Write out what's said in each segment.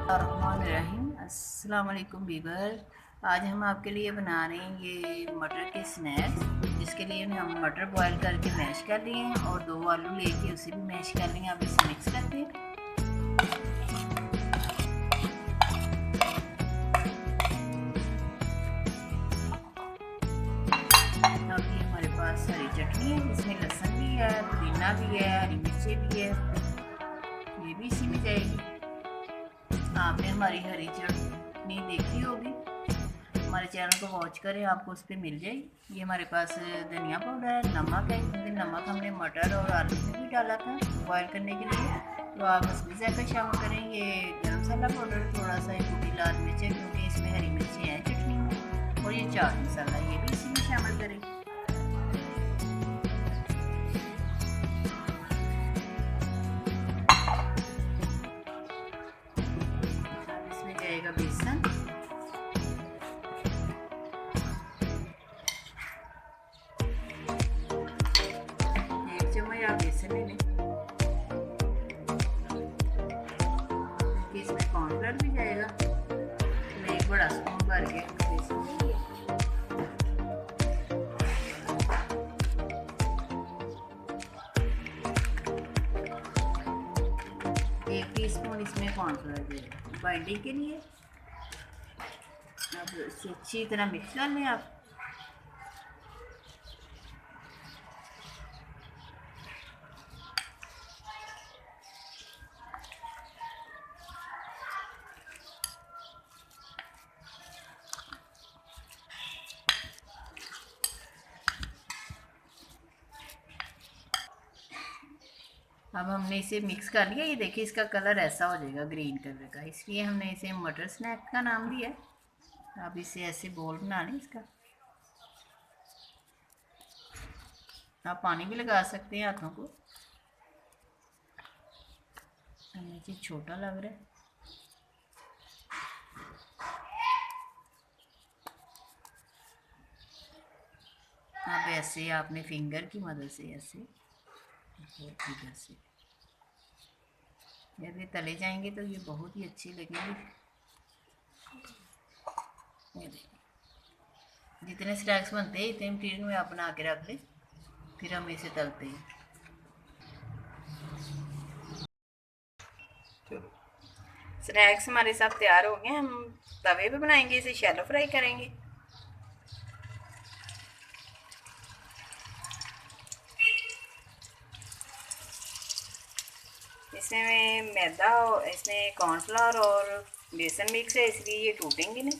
रहीम अस्सलाम वालेकुम वीवर। आज हम आपके लिए बना रहे हैं ये मटर के स्नैक्स, जिसके लिए हम मटर बॉईल करके मैश कर लिए हैं और 2 आलू लेके उसे भी मैश कर लेंगे। आप इसे मिक्स करते हैं। अब ये हमारे पास हरी चटनी है, इसमें लहसुन भी है, पुदीना भी है, हरी मिर्चें भी है, ये भी इसी में जाएगी। आपने हमारी हरी चटनी देखी होगी, हमारे चैनल को वॉच करें, आपको उस पर मिल जाएगी। ये हमारे पास धनिया पाउडर है, नमक है, क्योंकि नमक हमने मटर और आलू में भी डाला था बॉयल करने के लिए, तो आप उसमें जाकर शामिल करें। ये गरम मसाला पाउडर, थोड़ा सा कुटी लाल मिर्च है, क्योंकि इसमें हरी मिर्चें हैं चटनी में, और ये चाट मसाला, ये भी इसी में शामिल करें। इसमें जाएगा बेसन, बेसन ले लें। इसमें कॉर्नफ्लोर भी जाएगा, मैं एक बड़ा स्पून भर के बेसन ले। एक टीस्पून इसमें कॉर्नफ्लोर जाएगा बाइंडिंग के लिए। अब इसे अच्छी तरह मिक्स कर लें आप। अब हमने इसे मिक्स कर लिया। ये देखिए इसका कलर ऐसा हो जाएगा ग्रीन कलर का, इसलिए हमने इसे मटर स्नैक का नाम दिया है। अब इसे ऐसे बोल बना लें इसका। आप पानी भी लगा सकते हैं हाथों को, नीचे छोटा लग रहा है। अब ऐसे आपने फिंगर की मदद से ऐसे इधर से, जब ये तले जाएंगे तो ये बहुत ही अच्छी लगेगी। जितने स्नैक्स बनते हैं इतने मटीरियल में आप बना के रख ले, फिर हम इसे तलते हैं। स्नैक्स हमारे साथ तैयार हो गए। हम तवे पे बनाएंगे, इसे शैलो फ्राई करेंगे। इसमें मैदा, इसमें कॉर्नफ्लावर और बेसन मिक्स है, इसलिए ये टूटेंगे नहीं।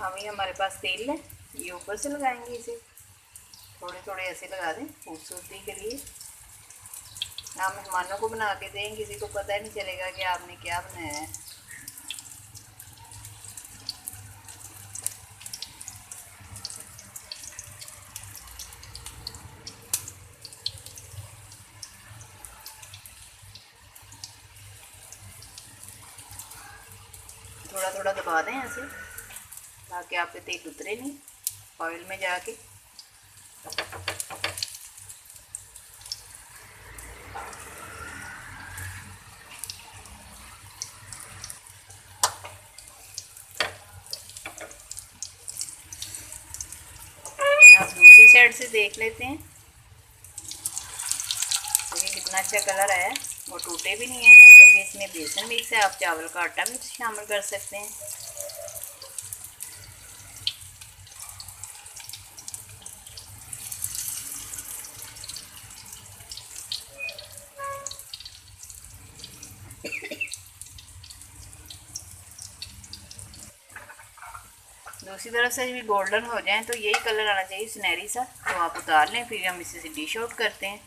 अभी हमारे पास तेल है, ये ऊपर से लगाएंगे। इसे थोड़े थोड़े ऐसे लगा दें खूबसूरती के लिए। आप मेहमानों को बना के दें, किसी को पता ही नहीं चलेगा कि आपने क्या बनाया है। थोड़ा थोड़ा दबा दें ऐसे, ताकि आपके तेल उतरे नहीं ऑयल में जाके। आप दूसरी साइड से देख लेते हैं, देखिए कितना अच्छा कलर आया है, वो टूटे भी नहीं है, क्योंकि इसमें बेसन मिक्स है। आप चावल का आटा भी शामिल कर सकते हैं। दूसरी तरफ से भी गोल्डन हो जाए तो यही कलर आना चाहिए सुनहरी सा, तो आप उतार लें। फिर हम इसे डिश आउट करते हैं।